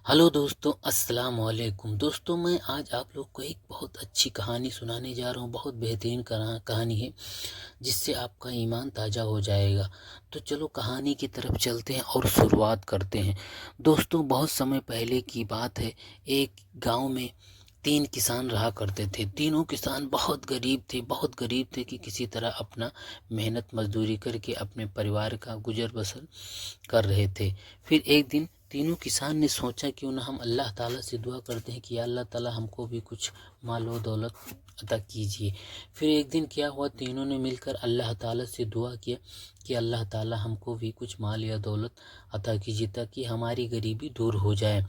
Hello दोस्तों, अस्सलाम वालेकुम। दोस्तों, मैं आज आप लोग को एक बहुत अच्छी कहानी सुनाने जा रहा हूँ। बहुत बेहतरीन कहानी है जिससे आपका ईमान ताज़ा हो जाएगा। तो चलो कहानी की तरफ चलते हैं और शुरुआत करते हैं। दोस्तों, बहुत समय पहले की बात है। एक गांव में 3 किसान रहा करते थे। तीनों किसान बहुत गरीब थे, बहुत गरीब थे कि किसी तरह अपना मेहनत मजदूरी करके अपने परिवार का गुजर बसर कर रहे थे। फिर एक दिन तीनों किसान ने सोचा क्यों ना हम अल्लाह ताला से दुआ करते हैं कि या अल्लाह ताला हमको भी कुछ माल व दौलत अता कीजिए। फिर एक दिन क्या हुआ, तीनों ने मिलकर अल्लाह ताला से दुआ किया कि अल्लाह ताला हमको भी कुछ माल या दौलत अता कीजिए ताकि हमारी गरीबी दूर हो जाए।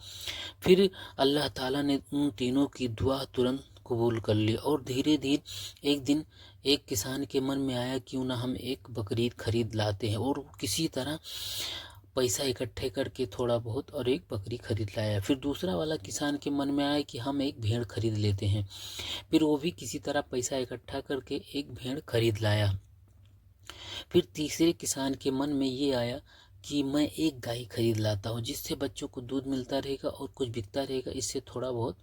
फिर अल्लाह ताला ने उन तीनों की दुआ तुरंत कबूल कर ली और धीरे धीरे एक दिन एक किसान के मन में आया क्यों ना हम एक बकरी खरीद लाते हैं, और किसी तरह पैसा इकट्ठे करके थोड़ा बहुत और एक बकरी खरीद लाया। फिर दूसरा वाला किसान के मन में आया कि हम एक भेड़ खरीद लेते हैं। फिर वो भी किसी तरह पैसा इकट्ठा करके एक भेड़ खरीद लाया। फिर तीसरे किसान के मन में ये आया कि मैं एक गाय खरीद लाता हूँ जिससे बच्चों को दूध मिलता रहेगा और कुछ बिकता रहेगा। इससे थोड़ा बहुत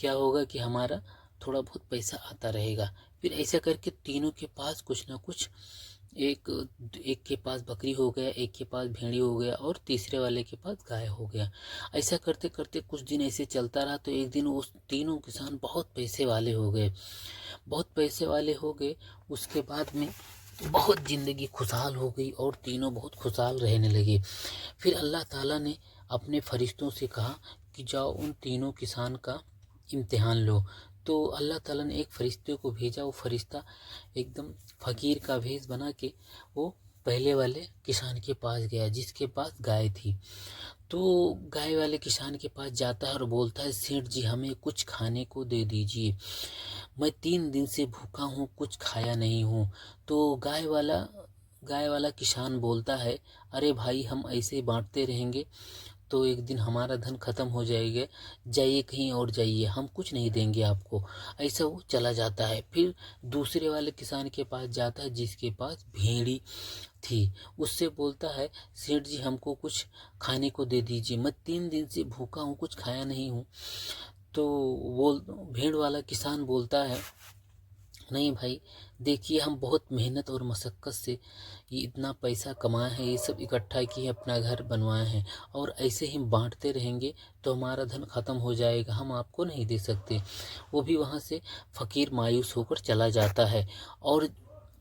क्या होगा कि हमारा थोड़ा बहुत पैसा आता रहेगा। फिर ऐसा करके तीनों के पास कुछ ना कुछ, एक एक के पास बकरी हो गया, एक के पास भेड़ी हो गया और तीसरे वाले के पास गाय हो गया। ऐसा करते करते कुछ दिन ऐसे चलता रहा। तो एक दिन वो तीनों किसान बहुत पैसे वाले हो गए, बहुत पैसे वाले हो गए। उसके बाद में बहुत ज़िंदगी खुशहाल हो गई और तीनों बहुत खुशहाल रहने लगे। फिर अल्लाह ताला ने अपने फरिश्तों से कहा कि जाओ उन तीनों किसान का इम्तिहान लो। तो अल्लाह ताला ने एक फरिश्ते को भेजा। वो फरिश्ता एकदम फ़कीर का भेष बना के वो पहले वाले किसान के पास गया जिसके पास गाय थी। तो गाय वाले किसान के पास जाता है और बोलता है, सेठ जी हमें कुछ खाने को दे दीजिए, मैं 3 दिन से भूखा हूँ, कुछ खाया नहीं हूँ। तो गाय वाला किसान बोलता है, अरे भाई हम ऐसे बांटते रहेंगे तो एक दिन हमारा धन खत्म हो जाएगा, जाइए कहीं और जाइए, हम कुछ नहीं देंगे आपको। ऐसा वो चला जाता है। फिर दूसरे वाले किसान के पास जाता है जिसके पास भेड़ी थी। उससे बोलता है, सेठ जी हमको कुछ खाने को दे दीजिए, मैं 3 दिन से भूखा हूँ, कुछ खाया नहीं हूँ। तो वो भेड़ वाला किसान बोलता है, नहीं भाई, देखिए हम बहुत मेहनत और मशक्क़त से ये इतना पैसा कमाए हैं, ये सब इकट्ठा किए, अपना घर बनवाए हैं, और ऐसे ही बांटते रहेंगे तो हमारा धन ख़त्म हो जाएगा, हम आपको नहीं दे सकते। वो भी वहाँ से फ़कीर मायूस होकर चला जाता है और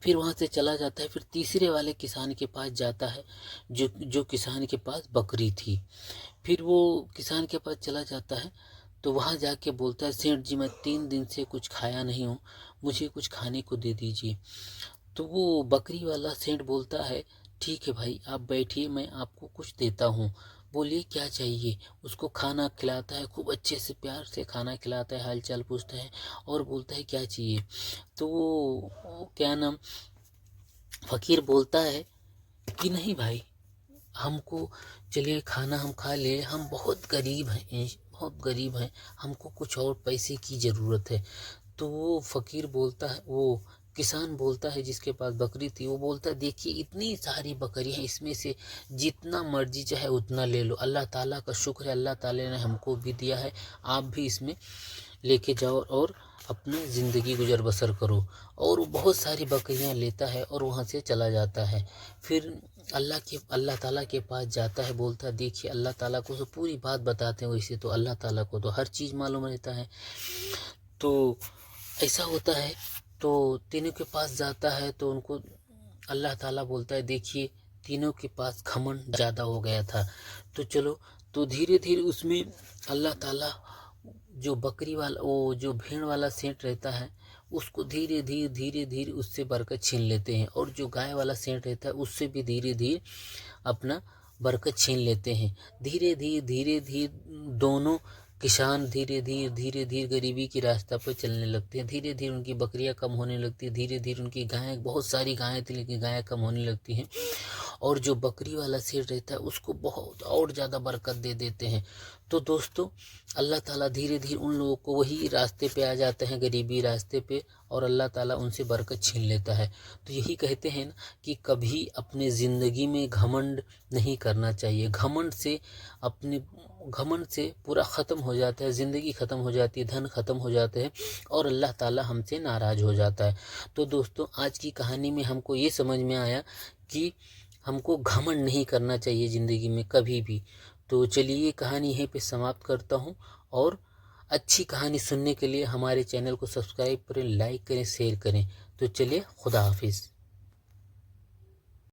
फिर वहाँ से चला जाता है। फिर तीसरे वाले किसान के पास जाता है जो जो किसान के पास बकरी थी। फिर वो किसान के पास चला जाता है तो वहाँ जाके बोलता है, सेठ जी मैं 3 दिन से कुछ खाया नहीं हूँ, मुझे कुछ खाने को दे दीजिए। तो वो बकरी वाला सेठ बोलता है, ठीक है भाई आप बैठिए, मैं आपको कुछ देता हूँ, बोलिए क्या चाहिए। उसको खाना खिलाता है, खूब अच्छे से प्यार से खाना खिलाता है, हाल चाल पूछता है और बोलता है क्या चाहिए। तो वो क्या नाम फ़कीर बोलता है कि नहीं भाई, हमको चलिए खाना हम खा ले, हम बहुत गरीब हैं, बहुत गरीब हैं, हमको कुछ और पैसे की ज़रूरत है। तो वो फ़कीर बोलता है, वो किसान बोलता है जिसके पास बकरी थी, वो बोलता है, देखिए इतनी सारी बकरी हैं, इसमें से जितना मर्जी चाहे उतना ले लो, अल्लाह ताला का शुक्र है, अल्लाह ताला ने हमको भी दिया है, आप भी इसमें लेके जाओ और अपना ज़िंदगी गुजर बसर करो। और वो बहुत सारी बकरियां लेता है और वहाँ से चला जाता है। फिर अल्लाह ताला के पास जाता है, बोलता है, देखिए अल्लाह ताला को तो पूरी बात बताते हैं, वैसे तो अल्लाह ताला को तो हर चीज़ मालूम रहता है। तो ऐसा होता है। तो तीनों के पास जाता है तो उनको अल्लाह ताला बोलता है, देखिए तीनों के पास घमंड ज़्यादा हो गया था, तो चलो। तो धीरे धीरे उसमें अल्लाह ताला जो बकरी वाला, वो जो भेड़ वाला सेंट रहता है, उसको धीरे धीरे उससे बरकत छीन लेते हैं, और जो गाय वाला सेंट रहता है उससे भी धीरे धीरे अपना बरकत छीन लेते हैं। धीरे धीरे दोनों किसान धीरे धीरे गरीबी की रास्ता पर चलने लगते हैं। धीरे धीरे उनकी बकरियां कम होने लगती है, धीरे धीरे उनकी गायें, बहुत सारी गायें थी लेकिन गायें कम होने लगती हैं, और जो बकरी वाला सेठ रहता है उसको बहुत और ज़्यादा बरकत दे देते हैं। तो दोस्तों, अल्लाह ताला धीरे धीरे उन लोगों को वही रास्ते पे आ जाते हैं, गरीबी रास्ते पे, और अल्लाह ताला उनसे बरकत छीन लेता है। तो यही कहते हैं ना कि कभी अपने ज़िंदगी में घमंड नहीं करना चाहिए। घमंड से अपने घमंड से पूरा ख़त्म हो जाता है, ज़िंदगी ख़त्म हो जाती है, धन ख़त्म हो जाते हैं और अल्लाह ताला हमसे नाराज़ हो जाता है। तो दोस्तों आज की कहानी में हमको ये समझ में आया कि हमको घमंड नहीं करना चाहिए ज़िंदगी में कभी भी। तो चलिए ये कहानी यहीं पे समाप्त करता हूँ और अच्छी कहानी सुनने के लिए हमारे चैनल को सब्सक्राइब करें, लाइक करें, शेयर करें। तो चलिए खुदा हाफिज़।